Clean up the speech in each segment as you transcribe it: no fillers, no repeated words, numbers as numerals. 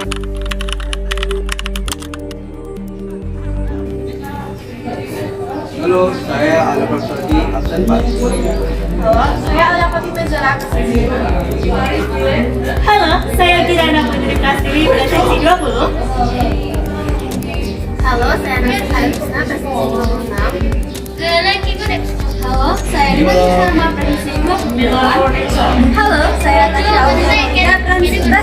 Halo, saya Ala Prasadi, absen Pak. Halo, saya Alia Fatimah Zara. Halo, saya Kirana Putri Prastwi, presensi 20. Halo, saya Nasa Alisna, presensi 26. Halo, saya Rima Sama, presensi 29. Halo, saya Tasya Aulia, presensi 33.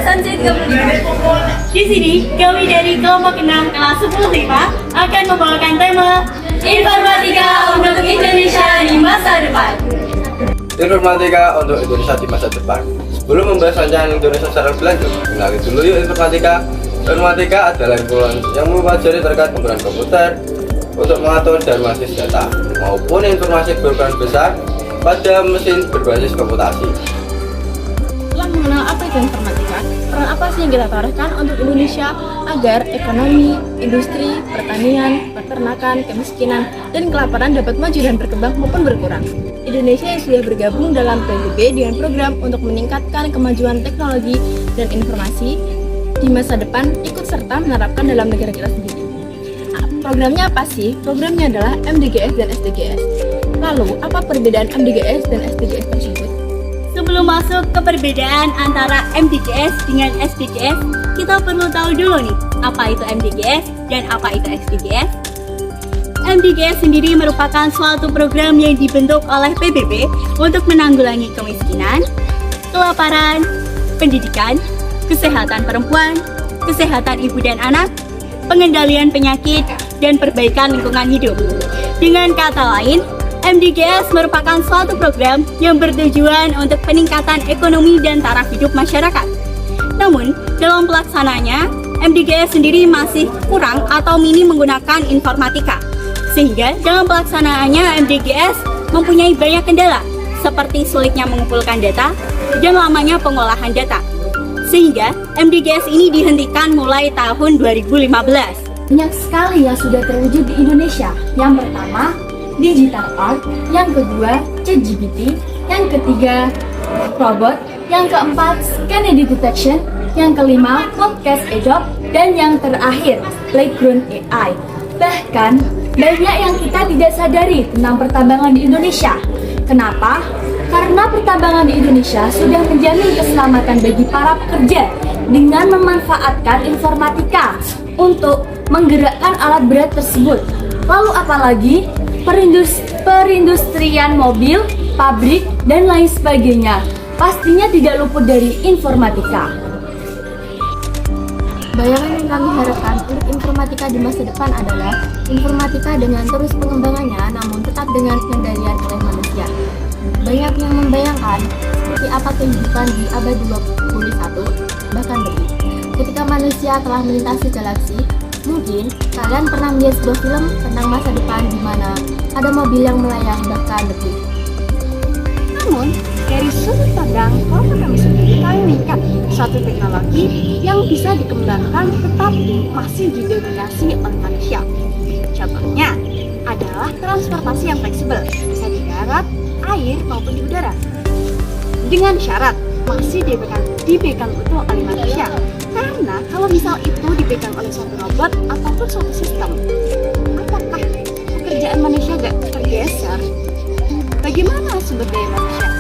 Di sini, kami dari kelompok 6 kelas 10 akan membawakan tema Informatika untuk Indonesia di masa depan. Informatika untuk Indonesia di masa depan. Sebelum membahas rancangan Indonesia secara lebih lanjut, kenali dulu yuk informatika. Informatika adalah ilmu yang mempelajari terkait penggunaan komputer untuk mengatur dan menganalisis data maupun informasi berukuran besar pada mesin berbasis komputasi. Setelah mengenal apa itu informatika, peran apa sih yang kita tawarkan untuk Indonesia agar ekonomi, industri, pertanian, peternakan, kemiskinan, dan kelaparan dapat maju dan berkembang maupun berkurang. Indonesia yang sudah bergabung dalam PBB dengan program untuk meningkatkan kemajuan teknologi dan informasi di masa depan ikut serta menerapkan dalam negara kita sendiri. Nah, programnya apa sih? Programnya adalah MDGs dan SDGs. Lalu, apa perbedaan MDGs dan SDGs tersebut? Sebelum masuk ke perbedaan antara MDGs dengan SDGs, kita perlu tahu dulu nih, apa itu MDGs dan apa itu SDGs. MDGs sendiri merupakan suatu program yang dibentuk oleh PBB untuk menanggulangi kemiskinan, kelaparan, pendidikan, kesehatan perempuan, kesehatan ibu dan anak, pengendalian penyakit, dan perbaikan lingkungan hidup. Dengan kata lain, MDGs merupakan suatu program yang bertujuan untuk peningkatan ekonomi dan taraf hidup masyarakat. Namun, dalam pelaksanaannya, MDGs sendiri masih kurang atau minim menggunakan informatika. Sehingga dalam pelaksanaannya MDGs mempunyai banyak kendala, seperti sulitnya mengumpulkan data dan lamanya pengolahan data. Sehingga MDGs ini dihentikan mulai tahun 2015. Banyak sekali yang sudah terwujud di Indonesia. Yang pertama, digital art, yang kedua, ChatGPT, yang ketiga, robot, yang keempat, scan detection, yang kelima, podcast adopt, dan yang terakhir, playground AI. Bahkan, banyak yang kita tidak sadari tentang pertambangan di Indonesia. Kenapa? Karena pertambangan di Indonesia sudah menjamin keselamatan bagi para pekerja dengan memanfaatkan informatika untuk menggerakkan alat berat tersebut. Lalu apalagi perindustrian mobil, pabrik, dan lain sebagainya pastinya tidak luput dari informatika. Bayangan yang kami harapkan untuk informatika di masa depan adalah informatika dengan terus pengembangannya namun tetap dengan pengendalian oleh manusia. Banyak yang membayangkan seperti apa kehidupan di abad 21, bahkan lebih. Ketika manusia telah melintasi galaksi, mungkin kalian pernah melihat sebuah film tentang masa depan di mana ada mobil yang melayang bahkan lebih. Namun, dari sudut pandang kelompok kami sendiri, kami melihat suatu teknologi yang bisa dikembangkan tetapi masih didominasi oleh manusia. Contohnya adalah transportasi yang fleksibel, bisa di darat, air, maupun di udara. Dengan syarat masih dipegang utuh oleh manusia. Karena kalau misal itu dipegang oleh suatu robot ataupun suatu sistem, apakah pekerjaan manusia gak tergeser? Bagaimana sumber daya manusia?